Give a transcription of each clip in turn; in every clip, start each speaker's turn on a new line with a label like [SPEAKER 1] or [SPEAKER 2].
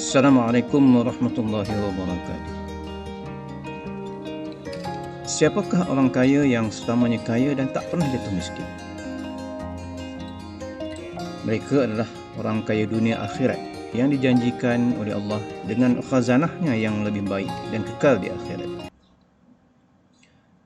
[SPEAKER 1] Assalamualaikum warahmatullahi wabarakatuh. Siapakah orang kaya yang selamanya kaya dan tak pernah jatuh miskin? Mereka adalah orang kaya dunia akhirat yang dijanjikan oleh Allah dengan khazanahnya yang lebih baik dan kekal di akhirat.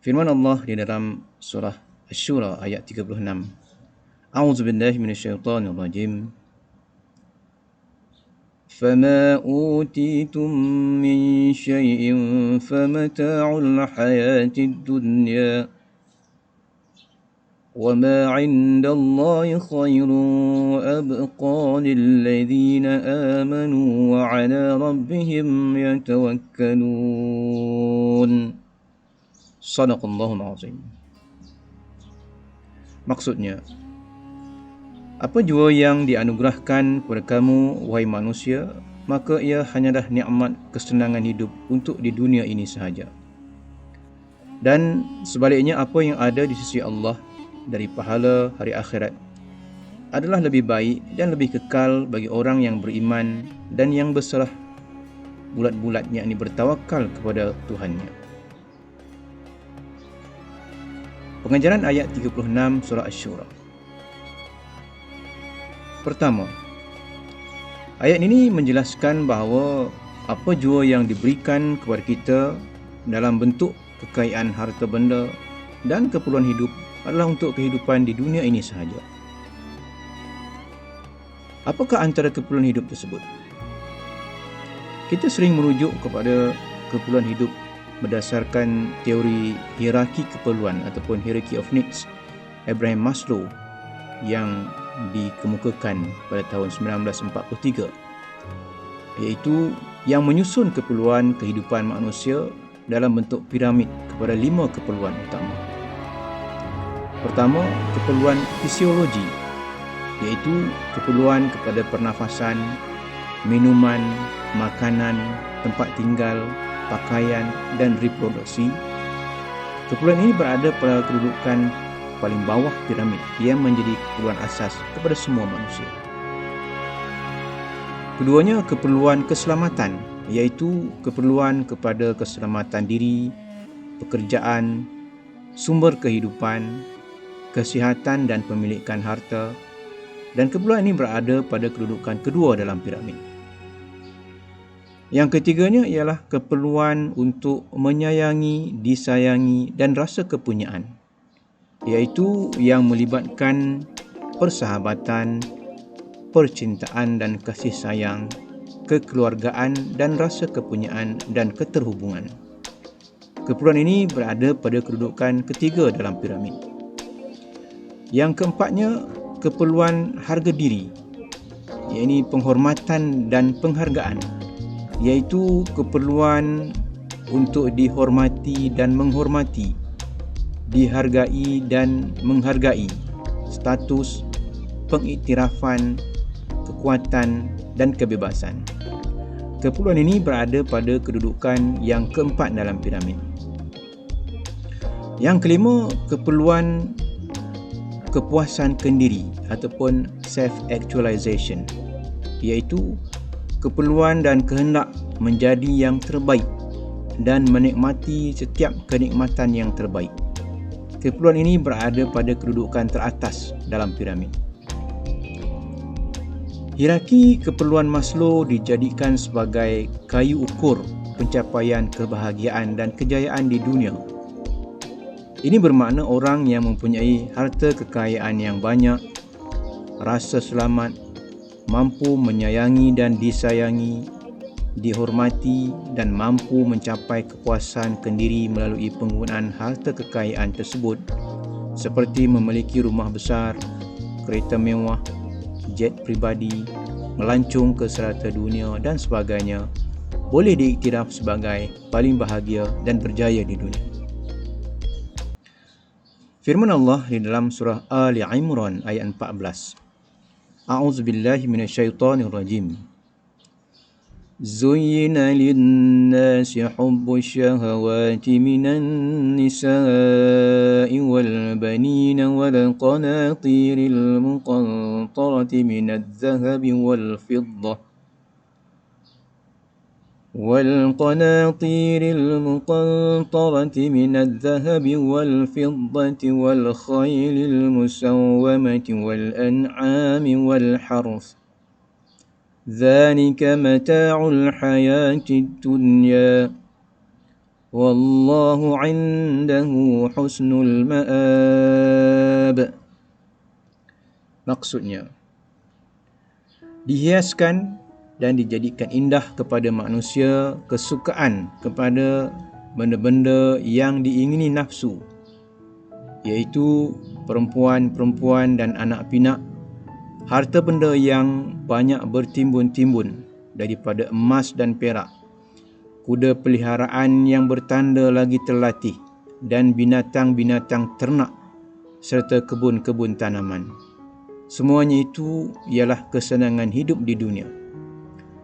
[SPEAKER 1] Firman Allah di dalam surah Asy-Syura ayat 36. A'udzubillahi minasyaitonirrajim. فما أوتيتم من شيء فمتاع الحياة الدنيا وما عند الله خير وأبقى للذين آمنوا وعلى ربهم يتوكلون. صدق الله العظيم. Maksudnya, apa jua yang dianugerahkan kepada kamu, wahai manusia, maka ia hanyalah nikmat kesenangan hidup untuk di dunia ini sahaja. Dan sebaliknya, apa yang ada di sisi Allah dari pahala hari akhirat adalah lebih baik dan lebih kekal bagi orang yang beriman dan yang berserah bulat-bulat, yakni bertawakal kepada Tuhannya. Pengajaran ayat 36 surah Asy-Syura. Pertama, ayat ini menjelaskan bahawa apa jua yang diberikan kepada kita dalam bentuk kekayaan harta benda dan keperluan hidup adalah untuk kehidupan di dunia ini sahaja. Apakah antara keperluan hidup tersebut? Kita sering merujuk kepada keperluan hidup berdasarkan teori hierarki keperluan ataupun hierarchy of needs Abraham Maslow yang dikemukakan pada tahun 1943, iaitu yang menyusun keperluan kehidupan manusia dalam bentuk piramid kepada 5 keperluan utama. Pertama, keperluan fisiologi, iaitu keperluan kepada pernafasan, minuman, makanan, tempat tinggal, pakaian dan reproduksi. Keperluan ini berada pada kedudukan paling bawah piramid yang menjadi keperluan asas kepada semua manusia. Keduanya, keperluan keselamatan, iaitu keperluan kepada keselamatan diri, pekerjaan, sumber kehidupan, kesihatan dan pemilikan harta, dan keperluan ini berada pada kedudukan kedua dalam piramid. Yang ketiganya ialah keperluan untuk menyayangi, disayangi dan rasa kepunyaan, iaitu yang melibatkan persahabatan, percintaan dan kasih sayang, kekeluargaan dan rasa kepunyaan dan keterhubungan. Keperluan ini berada pada kedudukan ketiga dalam piramid. Yang keempatnya, keperluan harga diri, iaitu penghormatan dan penghargaan, iaitu keperluan untuk dihormati dan menghormati, dihargai dan menghargai, status, pengiktirafan, kekuatan dan kebebasan. Keperluan ini berada pada kedudukan yang keempat dalam piramid. Yang kelima, keperluan kepuasan kendiri ataupun self-actualization, iaitu keperluan dan kehendak menjadi yang terbaik dan menikmati setiap kenikmatan yang terbaik. Keperluan ini berada pada kedudukan teratas dalam piramid. Hierarki keperluan Maslow dijadikan sebagai kayu ukur pencapaian kebahagiaan dan kejayaan di dunia. Ini bermakna orang yang mempunyai harta kekayaan yang banyak, rasa selamat, mampu menyayangi dan disayangi, dihormati dan mampu mencapai kepuasan kendiri melalui penggunaan harta kekayaan tersebut, seperti memiliki rumah besar, kereta mewah, jet pribadi, melancong ke serata dunia dan sebagainya, boleh diiktiraf sebagai paling bahagia dan berjaya di dunia. Firman Allah di dalam surah Ali Imran ayat 14. A'udzubillahi minasyaitonirrajim. زين للناس حب الشهوات من النساء والبنين والقناطير المقنطرة من الذهب والفضة والقناطير المقنطرة من الذهب والفضة والخيل المسومة والأنعام والحرث ذلك متاع الحياة الدنيا والله عنده حسن المآب. Maksudnya, dihiaskan dan dijadikan indah kepada manusia kesukaan kepada benda-benda yang diingini nafsu, iaitu perempuan-perempuan dan anak pinak, harta benda yang banyak bertimbun-timbun daripada emas dan perak, kuda peliharaan yang bertanda lagi terlatih, dan binatang-binatang ternak serta kebun-kebun tanaman. Semuanya itu ialah kesenangan hidup di dunia.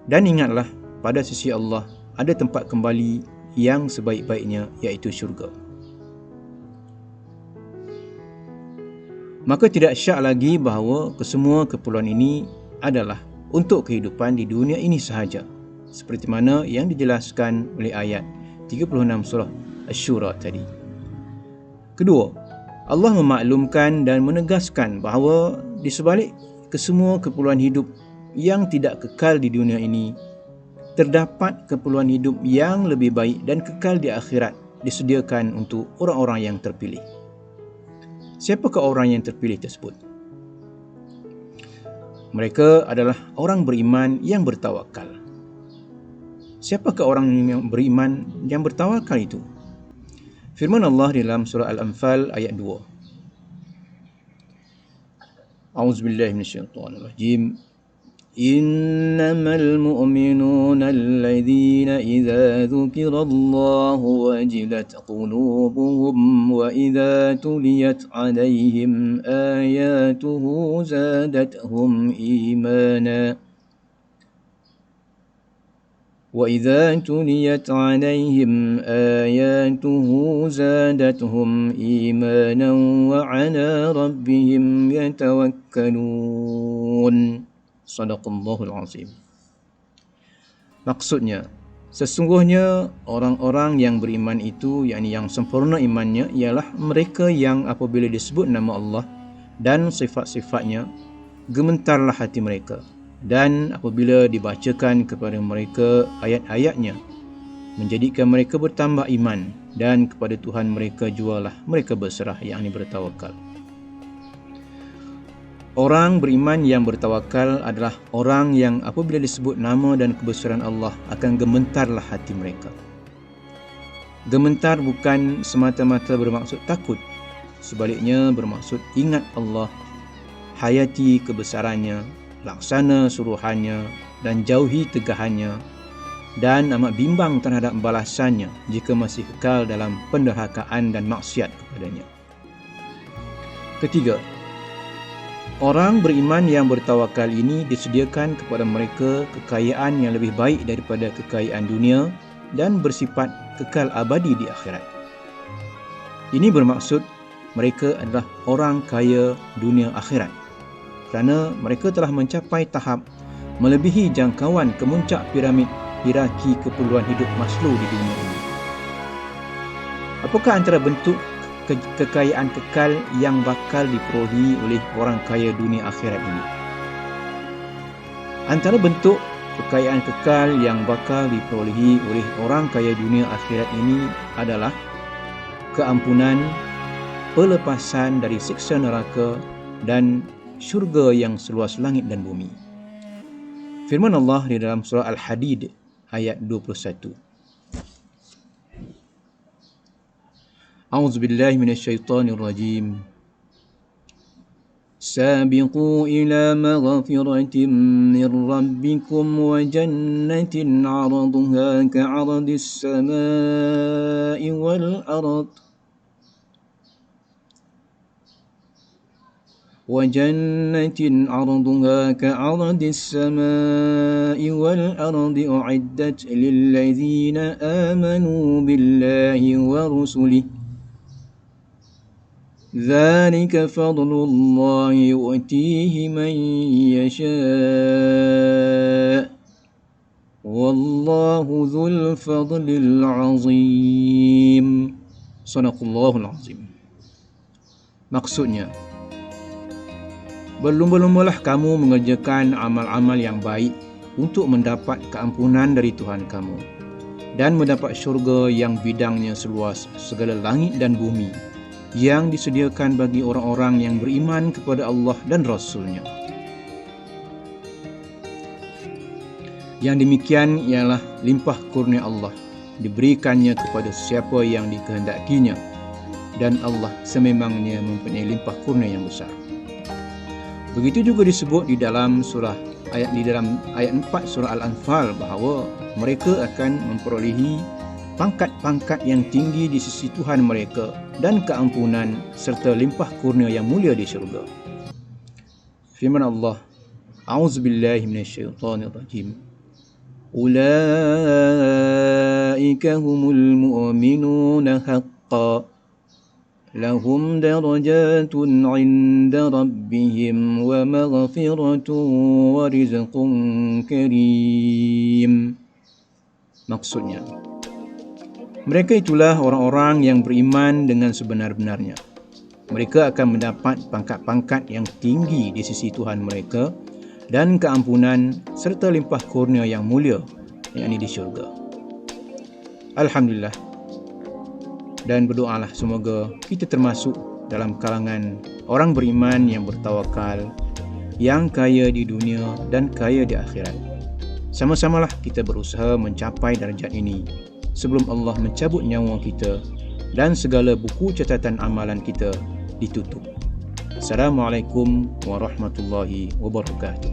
[SPEAKER 1] Dan ingatlah, pada sisi Allah ada tempat kembali yang sebaik-baiknya, iaitu syurga. Maka tidak syak lagi bahawa kesemua keperluan ini adalah untuk kehidupan di dunia ini sahaja, seperti mana yang dijelaskan oleh ayat 36 surah Asy-Syura tadi. Kedua, Allah memaklumkan dan menegaskan bahawa di sebalik kesemua keperluan hidup yang tidak kekal di dunia ini, terdapat keperluan hidup yang lebih baik dan kekal di akhirat disediakan untuk orang-orang yang terpilih. Siapakah orang yang terpilih tersebut? Mereka adalah orang beriman yang bertawakal. Siapakah orang yang beriman yang bertawakal itu? Firman Allah dalam surah Al-Anfal ayat 2. A'udzubillahi minasyaitonirrajim. إنما المؤمنون الذين إذا ذكر الله وجلت قلوبهم وإذا تليت عليهم آياته زادتهم إيمانا وإذا تليت عليهم آياته زادتهم إيمانا وعلى ربهم يتوكلون. Sadaqallahul azim. Maksudnya, sesungguhnya orang-orang yang beriman itu, yakni yang sempurna imannya, ialah mereka yang apabila disebut nama Allah dan sifat-sifatnya, gementarlah hati mereka, dan apabila dibacakan kepada mereka ayat-ayatnya, menjadikan mereka bertambah iman, dan kepada Tuhan mereka jualah mereka berserah, yakni bertawakal. Orang beriman yang bertawakal adalah orang yang apabila disebut nama dan kebesaran Allah akan gementarlah hati mereka. Gementar bukan semata-mata bermaksud takut, sebaliknya bermaksud ingat Allah, hayati kebesarannya, laksana suruhannya dan jauhi tegahannya, dan amat bimbang terhadap balasannya jika masih kekal dalam penderhakaan dan maksiat kepadanya. Ketiga, orang beriman yang bertawakal ini disediakan kepada mereka kekayaan yang lebih baik daripada kekayaan dunia dan bersifat kekal abadi di akhirat. Ini bermaksud mereka adalah orang kaya dunia akhirat, kerana mereka telah mencapai tahap melebihi jangkauan kemuncak piramid hierarki keperluan hidup Maslow di dunia ini. Apakah antara bentuk kekayaan kekal yang bakal diperolehi oleh orang kaya dunia akhirat ini? Antara bentuk kekayaan kekal yang bakal diperolehi oleh orang kaya dunia akhirat ini adalah keampunan, pelepasan dari siksa neraka, dan syurga yang seluas langit dan bumi. Firman Allah di dalam surah Al-Hadid ayat 21. أعوذ بالله من الشيطان الرجيم سابقوا إلى مغفرة من ربكم وجنة عرضها كعرض السماء والأرض أعدت للذين آمنوا بالله ورسله ذلك فضل الله يؤتيه من يشاء Wallahu dzul fadlil azim. Sadaqallahul azim. Maksudnya, berlumba-lumbalah kamu mengerjakan amal-amal yang baik untuk mendapat keampunan dari Tuhan kamu dan mendapat syurga yang bidangnya seluas segala langit dan bumi, yang disediakan bagi orang-orang yang beriman kepada Allah dan Rasul-Nya. Yang demikian ialah limpah kurnia Allah, diberikannya kepada siapa yang dikehendakinya, dan Allah sememangnya mempunyai limpah kurnia yang besar. Begitu juga disebut di dalam ayat 4 surah Al-Anfal bahawa mereka akan memperolehi pangkat-pangkat yang tinggi di sisi Tuhan mereka dan keampunan serta limpah kurnia yang mulia di syurga. Firman Allah, A'udzubillahi minasyaitonirrajim. Ulaika humul mu'minuna haqqan lahum darajatun 'inda rabbihim wa maghfiratun wa rizqun karim. Maksudnya, mereka itulah orang-orang yang beriman dengan sebenar-benarnya. Mereka akan mendapat pangkat-pangkat yang tinggi di sisi Tuhan mereka dan keampunan serta limpah kurnia yang mulia, yakni di syurga. Alhamdulillah. Dan berdoalah semoga kita termasuk dalam kalangan orang beriman yang bertawakal, yang kaya di dunia dan kaya di akhirat. Sama-samalah kita berusaha mencapai darjat ini sebelum Allah mencabut nyawa kita dan segala buku catatan amalan kita ditutup. Assalamualaikum warahmatullahi wabarakatuh.